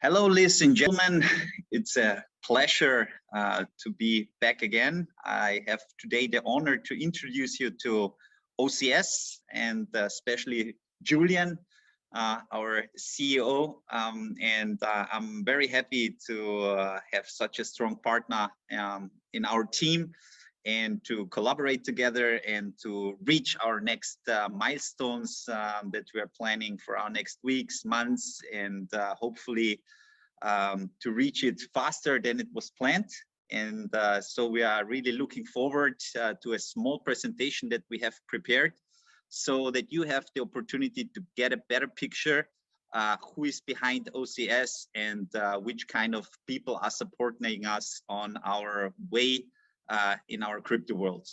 Hello, ladies and gentlemen. It's a pleasure to be back again. I have today the honor to introduce you to OCS and especially Julian, our CEO. I'm very happy to have such a strong partner in our team and to collaborate together and to reach our next milestones that we are planning for our next weeks, months, and hopefully to reach it faster than it was planned. And so we are really looking forward to a small presentation that we have prepared so that you have the opportunity to get a better picture who is behind OCS and which kind of people are supporting us on our way in our crypto world.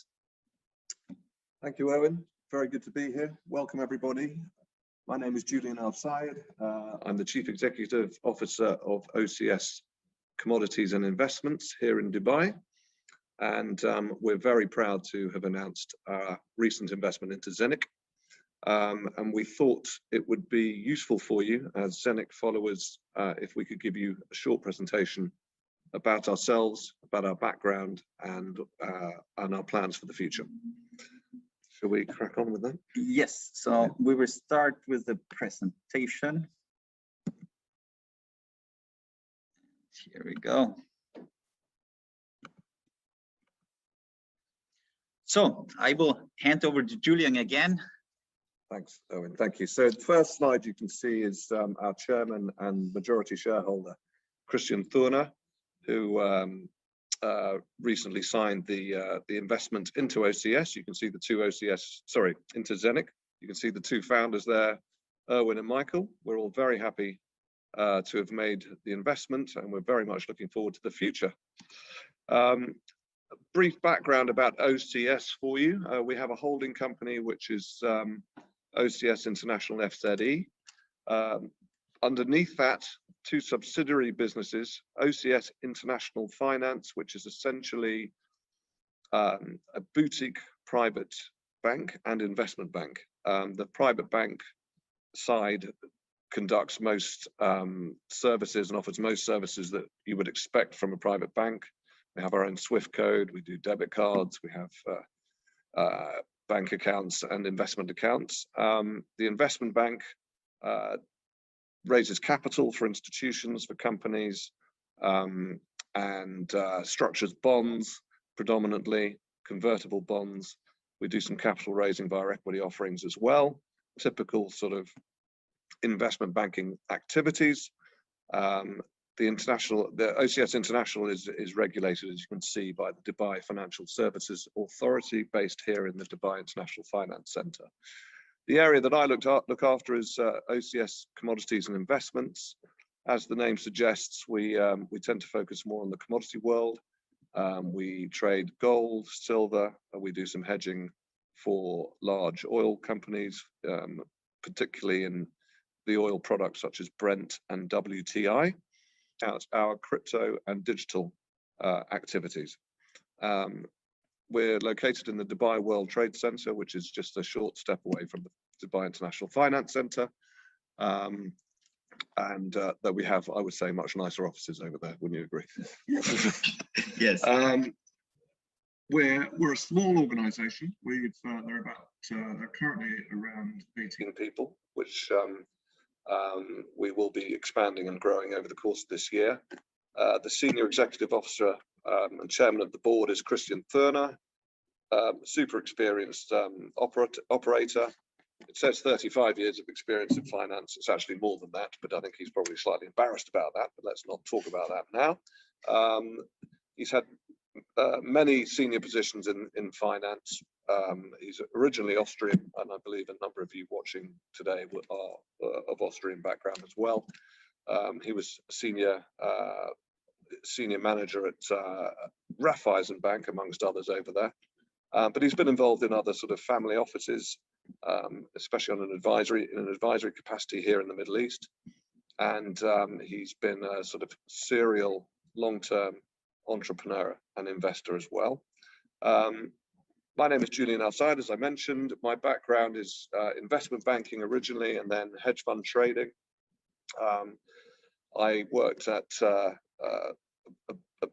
Thank you, Owen. Very good to be here. Welcome, everybody. My name is Julian Al-Sayed. I'm the Chief Executive Officer of OCS Commodities and Investments here in Dubai. And we're very proud to have announced our recent investment into Zeniq. And we thought it would be useful for you as Zeniq followers if we could give you a short presentation about ourselves, about our background, and our plans for the future. Shall we crack on with that? Yes, so we will start with the presentation. Here we go. So I will hand over to Julian again. Thanks, Owen. Thank you. So the first slide you can see is our chairman and majority shareholder, Christian Thurner, who recently signed the investment into OCS. You can see the two into Zeniq. You can see the two founders there, Erwin and Michael. We're all very happy to have made the investment, and we're very much looking forward to the future. A brief background about OCS for you. We have a holding company, which is OCS International FZE. Underneath that, two subsidiary businesses, OCS International Finance, which is essentially a boutique private bank and investment bank. The private bank side conducts most services and offers most services that you would expect from a private bank. We have our own SWIFT code, we do debit cards, we have bank accounts and investment accounts. The investment bank raises capital for institutions, for companies, and structures bonds, predominantly convertible bonds. We do some capital raising via equity offerings as well, typical sort of investment banking activities. The OCS International is regulated, as you can see, by the Dubai Financial Services Authority, based here in the Dubai International Finance Centre. The area that I look after is OCS Commodities and Investments. As the name suggests, we tend to focus more on the commodity world. We trade gold, silver, and we do some hedging for large oil companies, particularly in the oil products such as Brent and WTI. Out our crypto and digital activities. We're located in the Dubai World Trade Center, which is just a short step away from the Dubai International Finance Center. And that we have, I would say, much nicer offices over there, wouldn't you agree? Yes. We're a small organization. They're currently around 18 people, which we will be expanding and growing over the course of this year. The senior executive officer and chairman of the board is Christian Thurner, super experienced operator. It says 35 years of experience in finance. It's actually more than that, but I think he's probably slightly embarrassed about that, but let's not talk about that now. He's had many senior positions in finance. He's originally Austrian, and I believe a number of you watching today are of Austrian background as well. He was senior manager at Raiffeisen Bank, amongst others over there. But he's been involved in other sort of family offices, especially in an advisory capacity here in the Middle East. And he's been a sort of serial long-term entrepreneur and investor as well. My name is Julian Al-Sayed, as I mentioned. My background is investment banking originally, and then hedge fund trading. I worked at a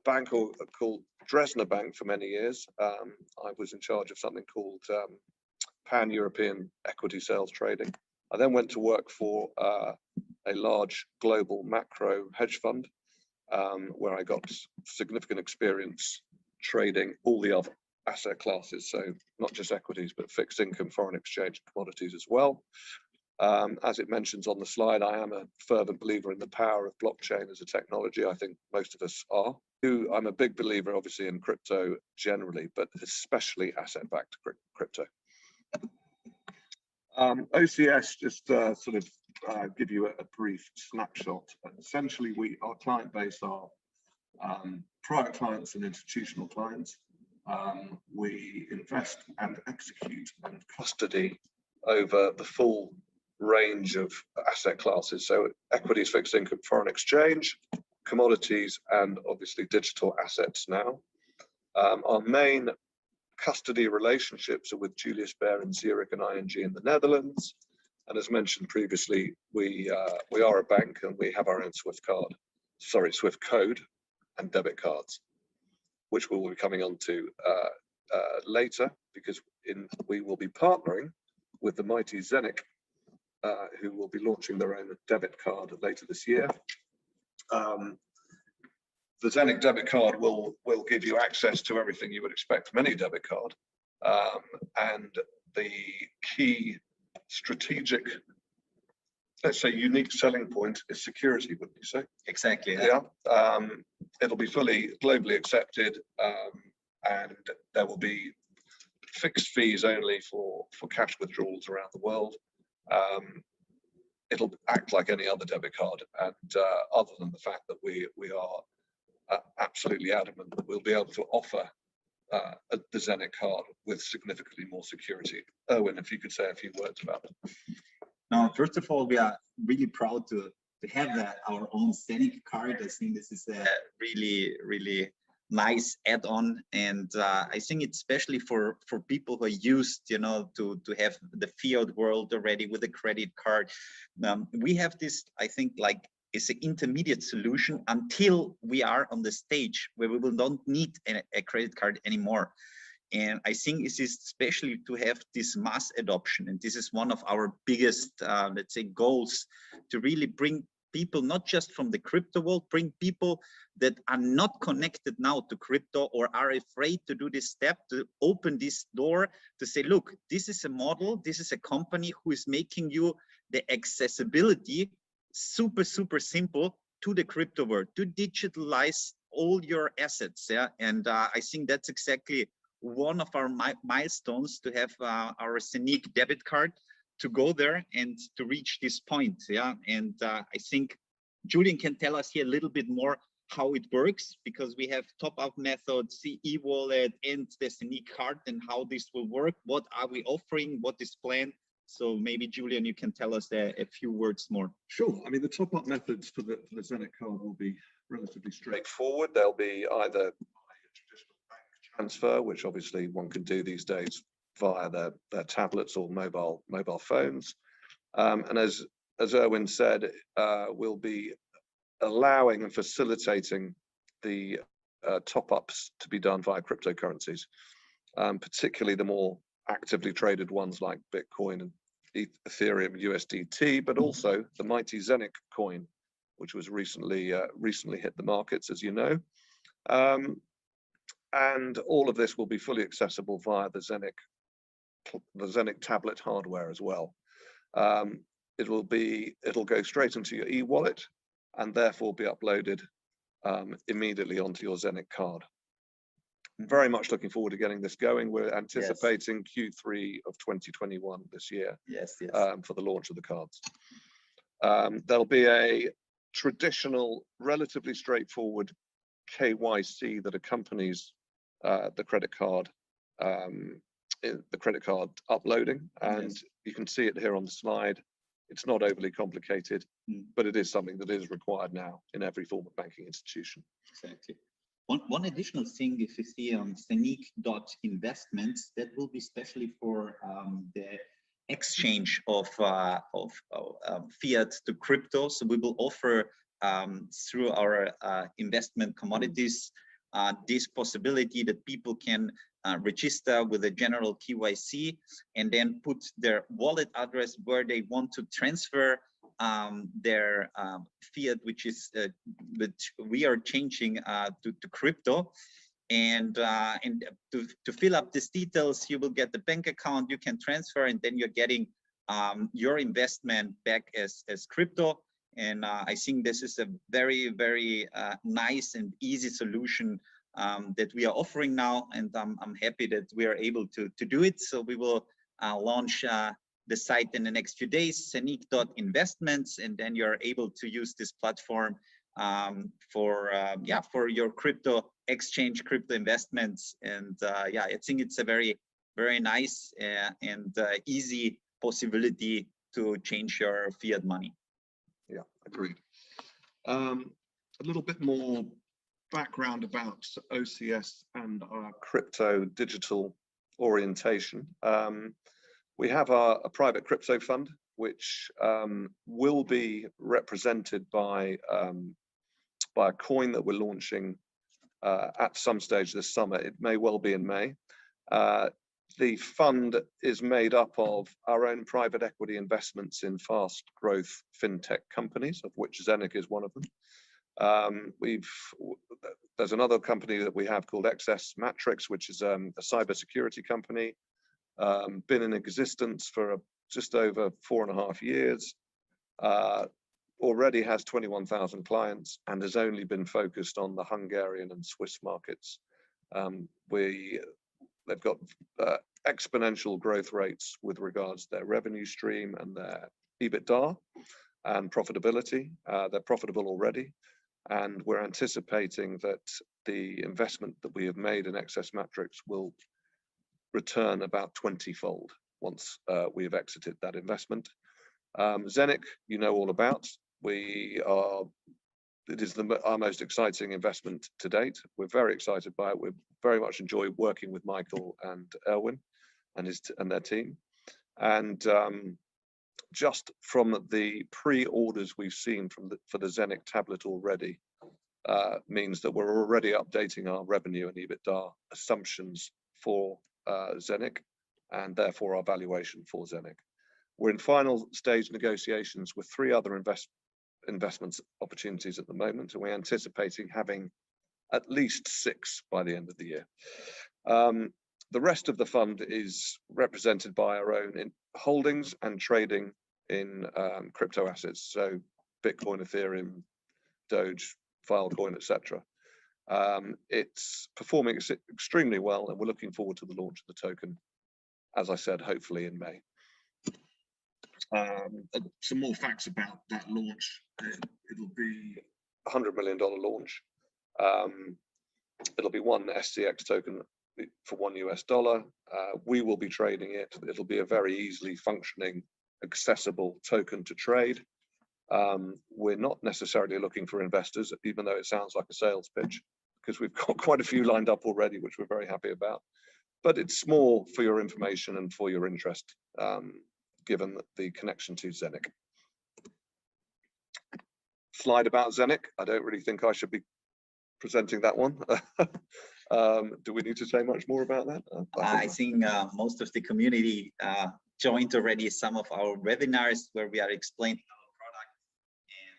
bank called Dresdner Bank for many years. I was in charge of something called Pan-European equity sales trading. I then went to work for a large global macro hedge fund, where I got significant experience trading all the other asset classes, so not just equities, but fixed income, foreign exchange, commodities as well. As it mentions on the slide, I am a fervent believer in the power of blockchain as a technology. I think most of us are. I'm a big believer, obviously, in crypto generally, but especially asset-backed crypto. OCS, just sort of give you a brief snapshot. Essentially, our client base are private clients and institutional clients. We invest and execute and custody over the full range of asset classes. So equities, fixed income, foreign exchange, commodities, and obviously digital assets now. Our main custody relationships are with Julius Baer and Zeniq and ING in the Netherlands. And as mentioned previously, we are a bank and we have our own Swift code and debit cards, which we'll be coming on to later, because we will be partnering with the mighty Zeniq, who will be launching their own debit card later this year. The Zeniq debit card will give you access to everything you would expect from any debit card. And the key strategic, let's say, unique selling point is security, wouldn't you say? Exactly. Yeah. It'll be fully globally accepted, and there will be fixed fees only for cash withdrawals around the world. It'll act like any other debit card, and other than the fact that we are absolutely adamant that we'll be able to offer the Zeniq card with significantly more security. Erwin, if you could say a few words about it. Now, first of all, we are really proud to have our own Zeniq card. I think this is a really nice add-on, and I think it's especially for people who are used, to have the fiat world already with a credit card. We have this, I think, like, it's an intermediate solution until we are on the stage where we will not need a credit card anymore. And I think this is especially to have this mass adoption, and this is one of our biggest, let's say, goals, to really bring people not just from the crypto world, bring people that are not connected now to crypto or are afraid to do this step, to open this door to say, look, this is a model, this is a company who is making you the accessibility super simple to the crypto world, to digitalize all your assets. Yeah, and I think that's exactly one of our milestones, to have our Zeniq debit card, to go there and to reach this point. Yeah, and I think Julian can tell us here a little bit more how it works, because we have top-up methods, the e-wallet, and the Zeniq card, and how this will work. What are we offering? What is planned? So maybe, Julian, you can tell us a few words more. Sure. I mean, the top-up methods for the Zeniq card will be relatively straightforward. They'll be either a traditional bank transfer, which obviously one can do these days via their tablets or mobile phones. And as Erwin said, we'll be allowing and facilitating the top-ups to be done via cryptocurrencies, particularly the more actively traded ones like Bitcoin and Ethereum, USDT, but also the mighty Zeniq coin, which was recently hit the markets, as you know. And all of this will be fully accessible via the Zeniq tablet hardware as well. It'll go straight into your e-wallet and therefore be uploaded immediately onto your Zeniq card. Very much looking forward to getting this going. We're anticipating Q3 of 2021 this year. Yes. For the launch of the cards. There'll be a traditional, relatively straightforward KYC that accompanies the credit card uploading, and you can see it here on the slide. It's not overly complicated, but it is something that is required now in every form of banking institution. Exactly. One additional thing, if you see on Zeniq.investments, that will be especially for the exchange of fiat to crypto. So we will offer through our investment commodities this possibility that people can register with a general KYC and then put their wallet address where they want to transfer their fiat, which we are changing to crypto. And to fill up these details, you will get the bank account, you can transfer, and then you're getting your investment back as crypto. And I think this is a very, very nice and easy solution that we are offering now, and I'm happy that we are able to do it. So we will launch the site in the next few days, Zeniq.investments, and then you're able to use this platform for your crypto exchange, crypto investments. And yeah, I think it's a very, very nice and easy possibility to change your fiat money. Yeah, agreed. A little bit more background about OCS and our crypto digital orientation. We have a private crypto fund, which will be represented by a coin that we're launching at some stage this summer. It may well be in May. The fund is made up of our own private equity investments in fast growth fintech companies, of which Zeniq is one of them. There's another company that we have called XS Matrix, which is a cybersecurity company, been in existence for just over 4.5 years, already has 21,000 clients, and has only been focused on the Hungarian and Swiss markets. They've got exponential growth rates with regards to their revenue stream and their EBITDA and profitability. They're profitable already, and we're anticipating that the investment that we have made in XS Matrix will return about 20-fold once we have exited that investment. Zeniq, you know all about. It is our most exciting investment to date. We're very excited by it. We very much enjoy working with Michael and Erwin and their team. And just from the pre-orders we've seen for the Zeniq tablet already, means that we're already updating our revenue and EBITDA assumptions for Zeniq, and therefore our valuation for Zeniq. We're in final stage negotiations with 3 other investment opportunities at the moment, and we're anticipating having at least 6 by the end of the year. The rest of the fund is represented by our own holdings and trading in crypto assets, so Bitcoin, Ethereum, Doge, Filecoin, etc. It's performing extremely well, and we're looking forward to the launch of the token, as I said, hopefully in May. Some more facts about that launch. It'll be a $100 million launch. It'll be 1 SCX token for $1. We will be trading it. It'll be a very easily functioning, accessible token to trade. We're not necessarily looking for investors, even though it sounds like a sales pitch, because we've got quite a few lined up already, which we're very happy about. But it's more for your information and for your interest, given the connection to Zeniq. Slide about Zeniq. I don't really think I should be presenting that one. Do we need to say much more about that? I think most of the community joined already some of our webinars where we are explaining our product. And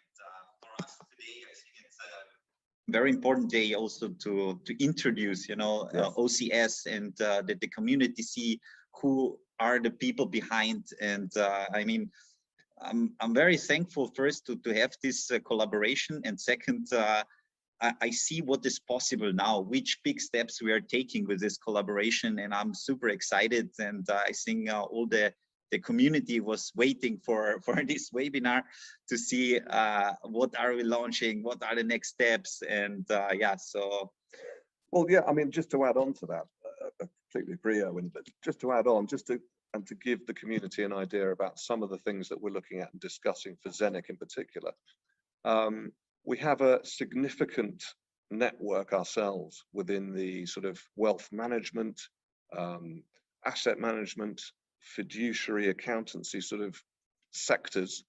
for us today, I think it's a very important day also to introduce, yes, OCS, and that the community see who are the people behind. And I mean, I'm very thankful first to have this collaboration, and second, I see what is possible now, which big steps we are taking with this collaboration, and I'm super excited. And I think all the community was waiting for this webinar to see what are we launching, what are the next steps, and yeah, so. Well, yeah, I mean, just to add on to that, I completely agree, Erwin, but just to add on, to give the community an idea about some of the things that we're looking at and discussing for Zeniq in particular. We have a significant network ourselves within the sort of wealth management, asset management, fiduciary accountancy sort of sectors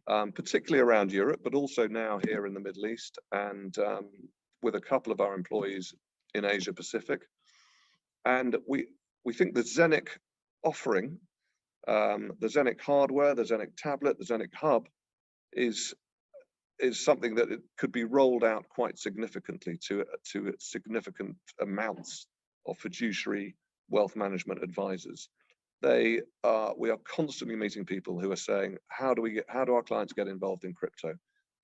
particularly around Europe, but also now here in the Middle East, and with a couple of our employees in Asia Pacific. And we think the Zeniq offering, the Zeniq hardware, the Zeniq tablet, the Zeniq hub is something that it could be rolled out quite significantly to significant amounts of fiduciary wealth management advisors. We are constantly meeting people who are saying, how do our clients get involved in crypto?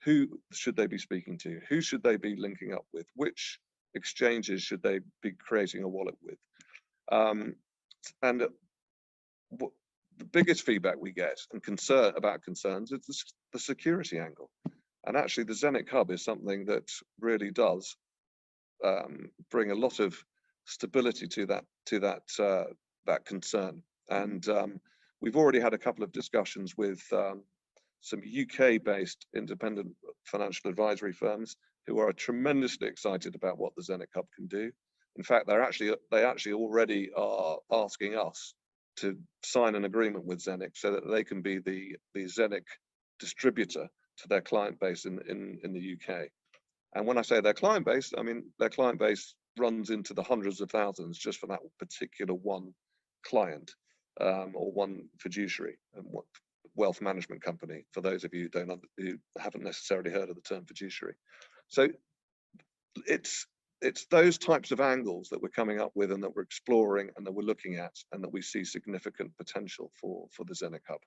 Who should they be speaking to? Who should they be linking up with? Which exchanges should they be creating a wallet with? And the biggest feedback we get and concerns is the security angle. And actually the Zeniq hub is something that really does bring a lot of stability to that concern. And we've already had a couple of discussions with some UK-based independent financial advisory firms who are tremendously excited about what the Zeniq hub can do. In fact, they actually already are asking us to sign an agreement with Zeniq so that they can be the Zeniq distributor to their client base in the UK. And when I say their client base, I mean their client base runs into the hundreds of thousands just for that particular one client or one fiduciary and wealth management company, for those of you who haven't necessarily heard of the term fiduciary. So it's those types of angles that we're coming up with and that we're exploring and that we're looking at and that we see significant potential for the Zeniq hub.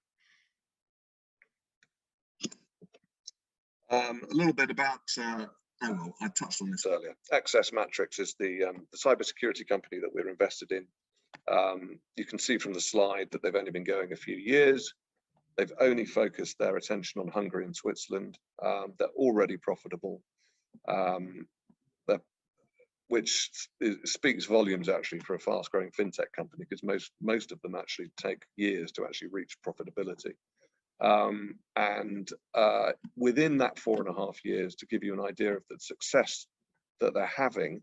A little bit about, well, I touched on this earlier. Access Matrix is the cybersecurity company that we're invested in. You can see from the slide that they've only been going a few years. They've only focused their attention on Hungary and Switzerland. They're already profitable, which speaks volumes actually for a fast-growing fintech company, because most of them actually take years to actually reach profitability. And within that 4.5 years, to give you an idea of the success that they're having,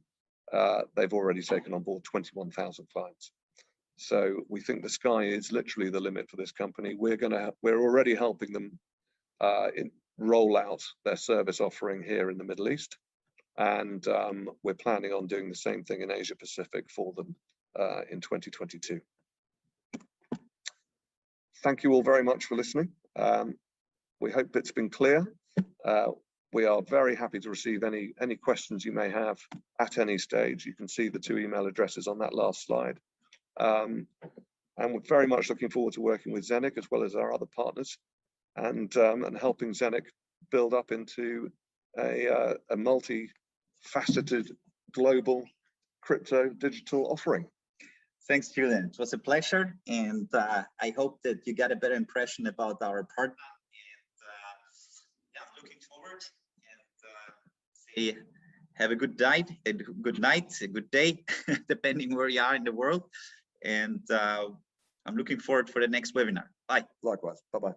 they've already taken on board 21,000 clients. So we think the sky is literally the limit for this company. We're already helping them roll out their service offering here in the Middle East, and we're planning on doing the same thing in Asia Pacific for them in 2022. Thank you all very much for listening. We hope it's been clear. We are very happy to receive any questions you may have at any stage. You can see the 2 email addresses on that last slide. And we're very much looking forward to working with Zeniq as well as our other partners, and helping Zeniq build up into a multi-faceted global crypto digital offering. Thanks, Julian. It was a pleasure, and I hope that you got a better impression about our partner. And yeah, looking forward. And say have a good night, a good day, depending where you are in the world. And I'm looking forward for the next webinar. Bye. Likewise. Bye-bye.